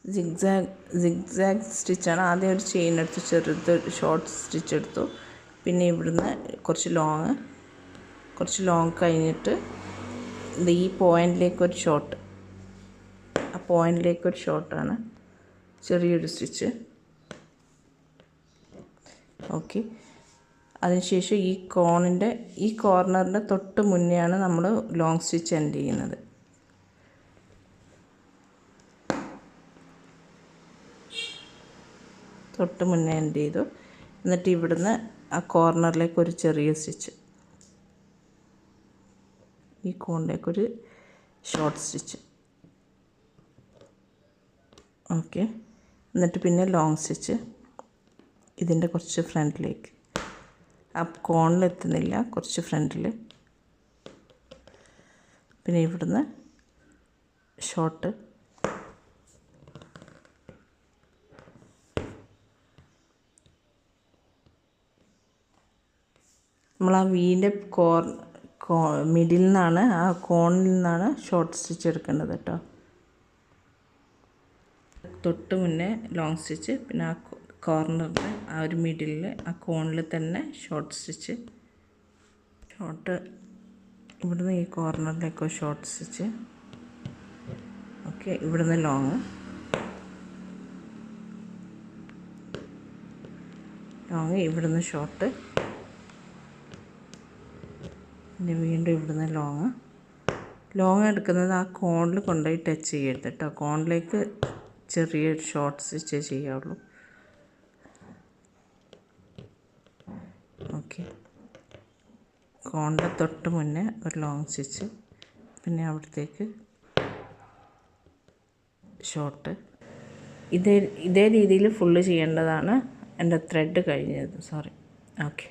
Zigzag സ്റ്റിച്ചാണ്. ആദ്യം ഒരു chain എടുത്ത് ചെറുത് ഷോർട്ട് സ്റ്റിച്ച് എടുത്തു. പിന്നെ ഇവിടുന്ന് കുറച്ച് ലോങ് കഴിഞ്ഞിട്ട് ഈ പോയിൻറ്റിലേക്കൊരു ഷോർട്ട്, ആ പോയിൻറ്റിലേക്കൊരു ഷോർട്ടാണ്, ചെറിയൊരു സ്റ്റിച്ച്. ഓക്കെ. അതിനുശേഷം ഈ കോർണറിൻ്റെ തൊട്ട് മുന്നെയാണ് നമ്മൾ ലോങ് സ്റ്റിച്ച് എൻഡ് ചെയ്യുന്നത്. തൊട്ട് മുന്നേ എൻഡ് ചെയ്തു. എന്നിട്ട് ഇവിടുന്ന് ആ കോർണറിലേക്ക് ഒരു ചെറിയ സ്റ്റിച്ച്, ഈ കോണിലേക്കൊരു ഷോർട്ട് സ്റ്റിച്ച്. ഓക്കെ. എന്നിട്ട് പിന്നെ ലോങ് സ്റ്റിച്ച് ഇതിൻ്റെ കുറച്ച് ഫ്രണ്ടിലേക്ക്, ആ കോണിലെത്തുന്നില്ല, കുറച്ച് ഫ്രണ്ടിൽ. പിന്നെ ഇവിടുന്ന് ഷോർട്ട്, നമ്മൾ ആ വീൻ്റെ മിഡിൽ നിന്നാണ്, ആ കോണിൽ നിന്നാണ് ഷോർട്ട് സ്റ്റിച്ച് എടുക്കേണ്ടത് കേട്ടോ. തൊട്ട് മുന്നേ ലോങ് സ്റ്റിച്ച്, പിന്നെ ആ കോർണറിൽ ആ ഒരു മിഡിലിൽ ആ കോണിൽ തന്നെ ഷോർട്ട് സ്റ്റിച്ച്. ഇവിടുന്ന് ഈ കോർണറിലേക്ക് ഷോർട്ട് സ്റ്റിച്ച്. ഓക്കെ. ഇവിടുന്ന് ലോങ്, ഇവിടുന്ന് ഷോർട്ട്, പിന്നെ വീണ്ടും ഇവിടുന്ന് ലോങ് എടുക്കുന്നത് ആ കോണിൽ കൊണ്ടുപോയി ടച്ച് ചെയ്യരുത് കേട്ടോ. കോണിലേക്ക് ചെറിയൊരു ഷോർട്ട് സ്റ്റിച്ച് ചെയ്യാവുള്ളൂ. ഓക്കെ. കോണിൻ്റെ തൊട്ട് മുന്നേ ഒരു ലോങ് സ്റ്റിച്ച്, പിന്നെ അവിടത്തേക്ക് ഷോർട്ട്. ഇതേ രീതിയിൽ ഫുള്ള് ചെയ്യേണ്ടതാണ്. എൻ്റെ ത്രെഡ് കഴിഞ്ഞത്, സോറി. ഓക്കെ.